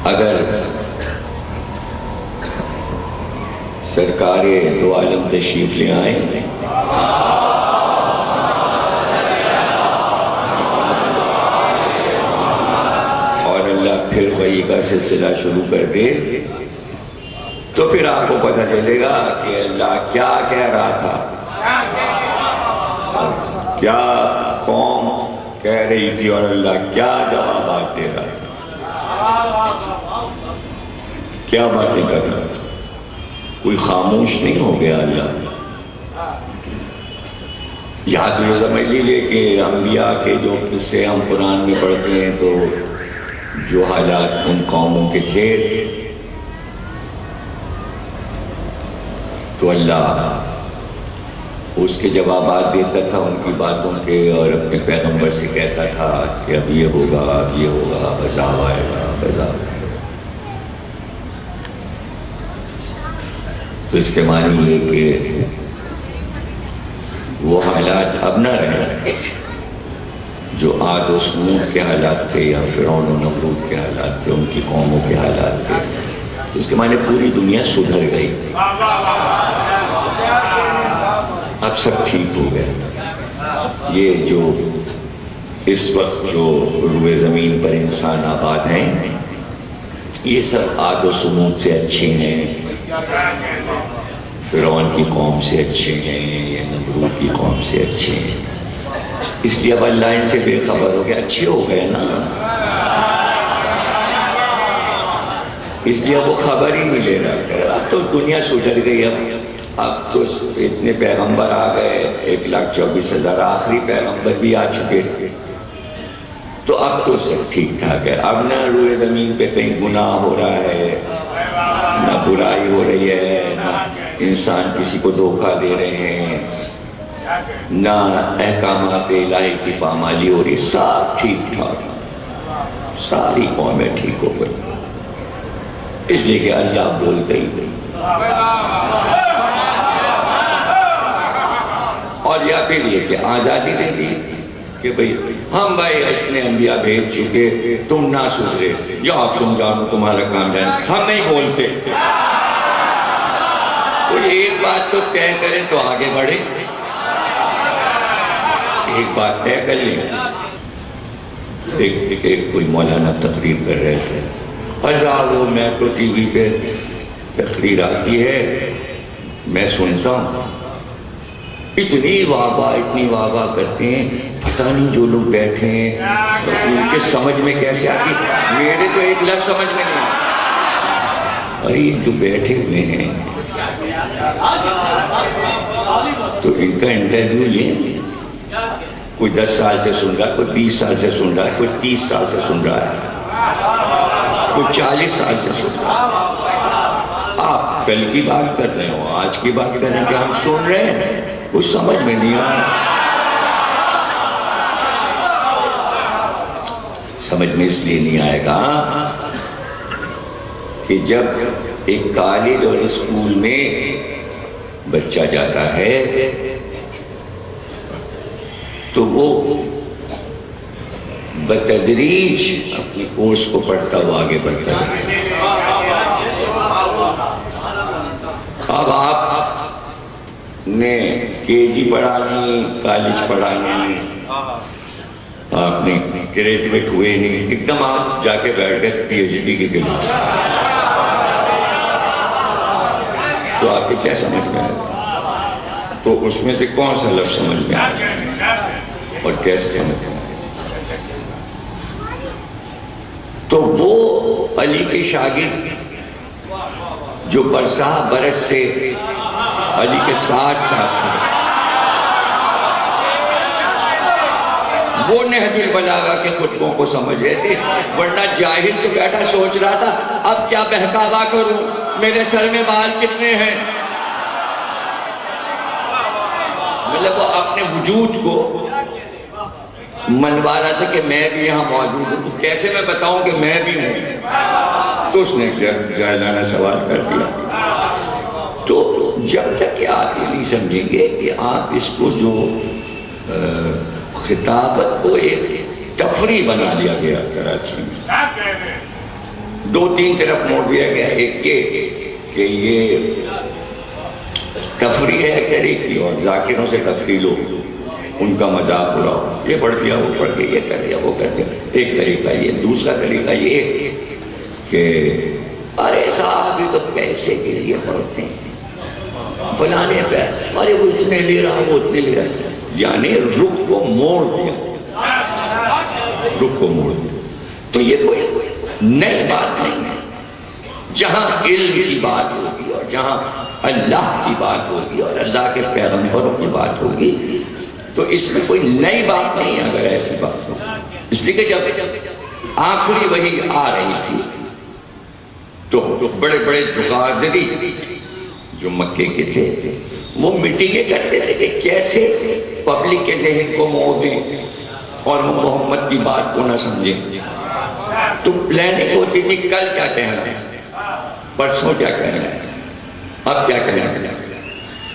اگر سرکار دو عالم تشریف لے آئیں اور اللہ پھر وحی کا سلسلہ شروع کر دے تو پھر آپ کو پتہ چلے گا کہ اللہ کیا کہہ رہا تھا، کیا قوم کہہ رہی تھی اور اللہ کیا جوابات دے رہا تھا، کیا باتیں کر رہا تھا۔ کوئی خاموش نہیں ہو گیا اللہ۔ یاد یہ سمجھ لیجیے کہ انبیاء کے جو قصے ہم قرآن میں پڑھتے ہیں تو جو حالات ان قوموں کے تھے تو اللہ اس کے جوابات دیتا تھا ان کی باتوں کے، اور اپنے پیغمبر سے کہتا تھا کہ اب یہ ہوگا، اب یہ ہوگا، عذاب آئے گا، عذاب آئے گا۔ تو اس کے معنی یہ کہ وہ حالات اب نہ رہے جو عاد و سمود کے حالات تھے یا فرعون و نمرود کے حالات تھے، ان کی قوموں کے حالات تھے۔ اس کے معنی پوری دنیا سدھر گئی، اب سب ٹھیک ہو گیا۔ یہ جو اس وقت جو روئے زمین پر انسان آباد ہیں یہ سب عاد و سمود سے اچھے ہیں، فرعون کی قوم سے اچھے ہیں یا نمرود کی قوم سے اچھے ہیں، اس لیے اب اللہ ان سے بے خبر ہو گیا، اچھے ہو گئے نا، اس لیے وہ خبر ہی نہیں لے رہا۔ اب تو دنیا سدھر گئی، اب تو اتنے پیغمبر آ گئے، 1,24,000 آخری پیغمبر بھی آ چکے تھے، تو اب تو سب ٹھیک ٹھاک ہے۔ اب نہ روئے زمین پہ کہیں گناہ ہو رہا ہے، نہ برائی ہو رہی ہے، نہ انسان کسی کو دھوکہ دے رہے ہیں، نہ احکامات الہی کی پامالی ہو رہی، سب ٹھیک ٹھاک، ساری قومیں ٹھیک ہو گئی، اس لیے کہ اللہ بولتے ہی نہیں۔ اور یا پھر یہ کہ آزادی دے دی کہ بھئی ہم بھائی اتنے انبیاء بھیج چکے، تم نہ سدھرے، جاؤ تم جانو تمہارا کام جانے، ہم نہیں بولتے۔ کوئی ایک بات تو طے کریں تو آگے بڑھے، ایک بات طے کر لیں۔ ایک کوئی مولانا تقریر کر رہے تھے، وہ میں تو ٹی وی پہ تقریر آتی ہے میں سنتا ہوں، اتنی واہ کرتے ہیں، پتہ نہیں جو لوگ بیٹھے ہیں ان کے سمجھ میں کیسے آتی، میرے تو ایک لفظ سمجھ میں نہیں آتا۔ ارے جو بیٹھے ہوئے ہیں تو ان کا انٹرویو لیں، کوئی 10 سال سے سن رہا ہے، کوئی 20 سال سے سن رہا ہے، کوئی 30 سال سے سن رہا ہے، کوئی 40 سال سے سن رہا ہے۔ آپ کل کی بات کر رہے ہو، آج کی بات کر رہے ہیں کہ ہم سن رہے ہیں، کچھ سمجھ میں نہیں آ رہا۔ سمجھ میں اس لیے نہیں آئے گا کہ جب ایک کالج اور اسکول میں بچہ جاتا ہے تو وہ بتدریج اپنے کورس کو پڑھتا ہوا آگے بڑھتا ہے۔ اب آپ نے KG پڑھانی، کالج پڑھانی، آپ نے گریجویٹ ہوئے نہیں، ایک دم آپ جا کے بیٹھ گئے PhD کی کلاس، تو آپ کے کیا سمجھ میں آئے گا؟ تو اس میں سے کون سا لفظ سمجھ میں آئے گا اور کیسے سمجھ میں آئے گا؟ تو وہ علی کے شاگرد جو برس سے علی کے ساتھ تھے، وہ نہج البلاغہ کے خطبوں کو سمجھ رہے تھے، ورنہ جاہل تو بیٹھا سوچ رہا تھا اب کیا بہکاوا کروں، میرے سر میں بال کتنے ہیں، مطلب وہ اپنے وجود کو منوا رہا تھا کہ میں بھی یہاں موجود ہوں، تو کیسے میں بتاؤں کہ میں بھی ہوں؟ تو اس نے جاہلانہ سوال کر دیا۔ تو جب تک کہ آپ یہ نہیں سمجھیں گے کہ آپ اس کو جو خطابت کو ایک تفریح بنا لیا گیا کراچی میں، دو تین طرف موڑ دیا گیا، ایک کہ یہ تفریح ہے طریق کی، اور ذاکروں سے تفریح لو، ان کا مذاق اڑاؤ، یہ پڑھ دیا وہ پڑھ دیا، یہ کر دیا وہ کر دیا، ایک طریقہ یہ۔ دوسرا طریقہ یہ کہ ارے صاحب یہ تو پیسے کے لیے پڑھتے ہیں، فلانے پہ ارے وہ اتنے لے رہا وہ اتنے لے رہا، یعنی رخ کو موڑ دیا، رخ کو موڑ دیا۔ تو یہ کوئی نئی بات نہیں ہے، جہاں علم کی بات ہوگی اور جہاں اللہ کی بات ہوگی اور اللہ کے پیغمبروں کی بات ہوگی تو اس میں کوئی نئی بات نہیں ہے اگر ایسی بات ہو۔ اس لیے کہ جب آخری وحی آ رہی تھی تو بڑے بڑے جغادری جو مکے کے تھے وہ میٹنگیں کرتے تھے کہ کیسے پبلک کے ذہن کو موڑ دیں اور وہ محمد کی بات کو نہ سمجھیں۔ تو پلاننگ ہوتی تھی کل کیا کہنا ہے، پرسوں کیا کہنا ہے، اب کیا کہنا ہے،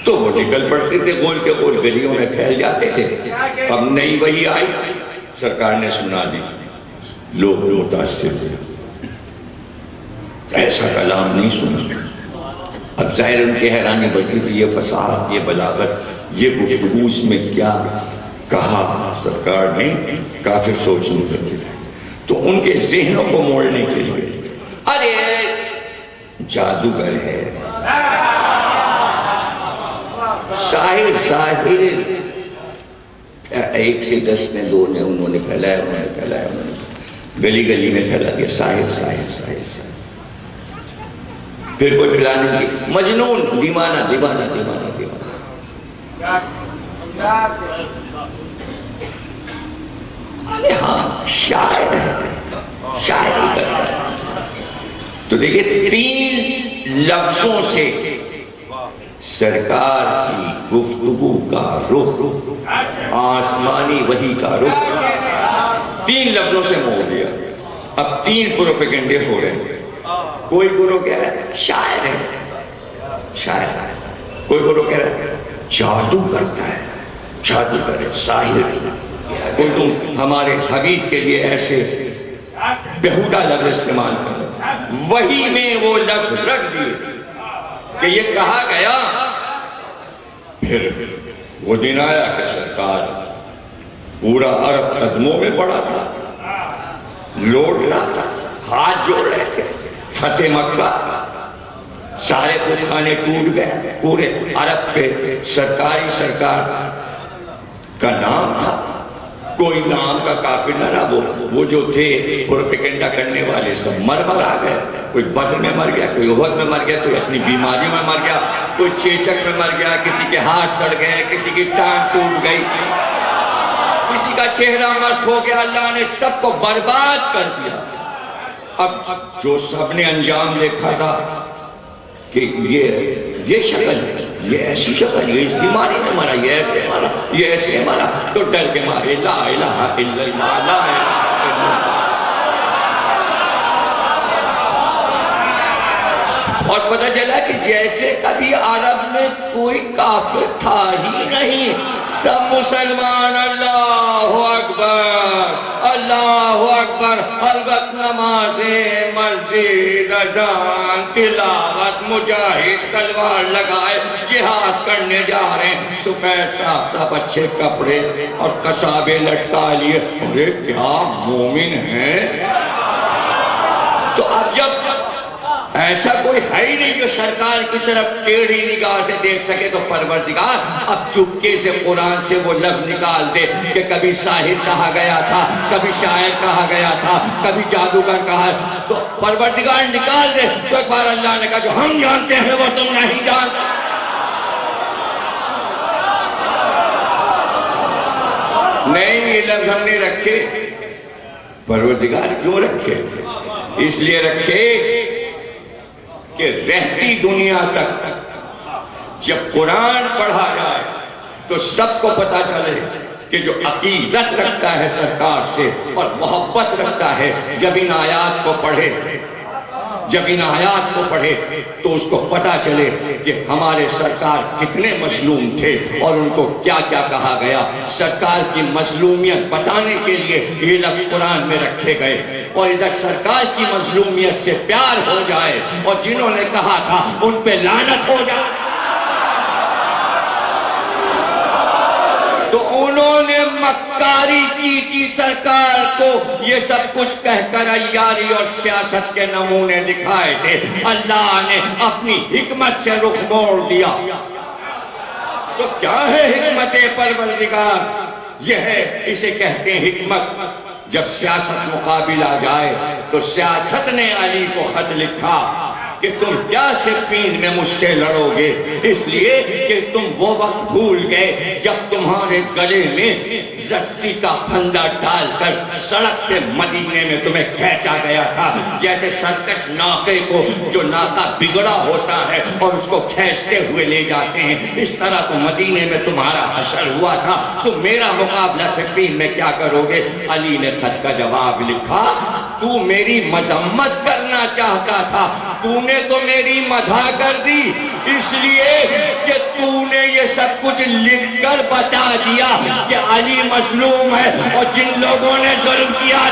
تو وہ نکل پڑتے تھے گول کے گول، گلیوں میں پھیل جاتے تھے۔ اب نئی وحی آئی، سرکار نے سنا دی، لوگ متاثر ہوئے، ایسا کلام نہیں سنا۔ اب ظاہر ان کی حیرانی بڑھتی تھی، یہ فصاحت، یہ بلاغت، یہ گفتگو، اس میں کیا کہا سرکار نے، کافر سوچنے لگتے تھے۔ تو ان کے ذہنوں کو موڑنے کے لیے ارے جادوگر ہے، ساحر، ایک سے 10 نے، 2 نے، انہوں نے پھیلایا، گلی گلی میں پھیلا دیا، ساحر۔ پھر کوئی پھیلانے کی مجنون، دیوانہ۔ ارے ہاں شاعری کرتا ہے۔ تو دیکھیں 3 لفظوں سے سرکار کی گفتگو کا رخ، آسمانی وحی کا رخ 3 لفظوں سے موڑ دیا۔ اب 3 پروپیگنڈے ہو رہے ہیں۔ کوئی گروہ کہہ رہا ہے شاعر ہے، کوئی گروہ کہہ رہا ہے جادو کرتا ہے، جادوگر ہے، ساحر ہے، کوئی تم ہمارے حبیب کے لیے ایسے بہودہ لفظ استعمال کرو۔ وحی میں وہ لفظ رکھ دیے کہ یہ کہا گیا۔ پھر وہ دن آیا کہ سرکار پورا عرب قدموں میں پڑا تھا، لوٹ رہا تھا، ہاتھ جوڑ رہے تھے، فتح مکہ، سارے خانے ٹوٹ گئے، پورے عرب پہ سرکار کا نام تھا، کوئی نام کا کافر نہ رہا۔ وہ جو تھے پروپیگنڈا کرنے والے سب مر آ گئے، کوئی بدر میں مر گیا، کوئی احد میں مر گیا، کوئی اپنی بیماری میں مر گیا، کوئی چیچک میں مر گیا، کسی کے ہاتھ سڑ گئے، کسی کی ٹانگ ٹوٹ گئی، کسی کا چہرہ مسخ ہو گیا، اللہ نے سب کو برباد کر دیا۔ اب جو سب نے انجام دیکھا تھا کہ یہ شکل، یہ ایسی شکل، یہ اس بیماری میں مرا، یہ ایسے مرا، یہ ایسے مرا، تو ڈر کے مارے لا الہ الا اللہ، لا الہ الا اللہ۔ اور پتہ چلا کہ جیسے کبھی عرب میں کوئی کافر تھا ہی نہیں، سب مسلمان، اللہ اکبر، اللہ اکبر، ہر وقت نمازیں، مسجد، اذان، تلاوت، مجاہد تلوار لگائے جہاد کرنے جا رہے ہیں، صبح صاف صاف اچھے کپڑے اور قصابے لٹکا لیے، ارے کیا مومن ہیں۔ تو اب جب ایسا کوئی ہے ہی نہیں جو سرکار کی طرف ٹیڑھی نگاہ سے دیکھ سکے، تو پروردگار اب چپکے سے قرآن سے وہ لفظ نکال دے کہ کبھی ساحر کہا گیا تھا، کبھی شاعر کہا گیا تھا، کبھی جادوگر کہا، تو پروردگار نکال دے۔ تو ایک بار اللہ نے کہا جو ہم جانتے ہیں وہ تم نہیں جانتے۔ نہیں، یہ لفظ ہم نے رکھے، پروردگار کیوں رکھے؟ اس لیے رکھے کہ رہتی دنیا تک جب قرآن پڑھا جائے تو سب کو پتا چلے کہ جو عقیدت رکھتا ہے سرکار سے اور محبت رکھتا ہے، جب ان آیات کو پڑھے جب ان آیات کو پڑھے تو اس کو پتا چلے کہ ہمارے سرکار کتنے مظلوم تھے اور ان کو کیا کیا کہا گیا. سرکار کی مظلومیت بتانے کے لیے یہ لفظ قرآن میں رکھے گئے، اور ادھر سرکار کی مظلومیت سے پیار ہو جائے اور جنہوں نے کہا تھا ان پہ لعنت ہو جائے. تو انہوں نے مکاری کی تھی سرکار کو، یہ سب کچھ کہہ کر عیاری اور سیاست کے نمونے دکھائے تھے. اللہ نے اپنی حکمت سے رخ موڑ دیا. تو کیا ہے حکمت پروردگار؟ یہ ہے، اسے کہتے ہیں حکمت. جب سیاست مقابل آ جائے تو سیاست نے علی کو خط لکھا کہ تم کیا صفین میں مجھ سے لڑو گے، اس لیے کہ تم وہ وقت بھول گئے جب تمہارے گلے میں رسی کا پھندا ڈال کر سڑک پہ مدینے میں تمہیں کھینچا گیا تھا. جیسے سرکش ناکے کو جو ناکا بگڑا ہوتا ہے اور اس کو کھینچتے ہوئے لے جاتے ہیں، اس طرح تو مدینے میں تمہارا حشر ہوا تھا. تم میرا مقابلہ صفین میں کیا کرو گے؟ علی نے خط کا جواب لکھا، تو میری مذمت کرنا چاہتا تھا، تو نے تو میری مدح کر دی، اس لیے کہ تو نے یہ سب کچھ لکھ کر بتا دیا کہ علی مظلوم ہے، اور جن لوگوں نے ظلم کیا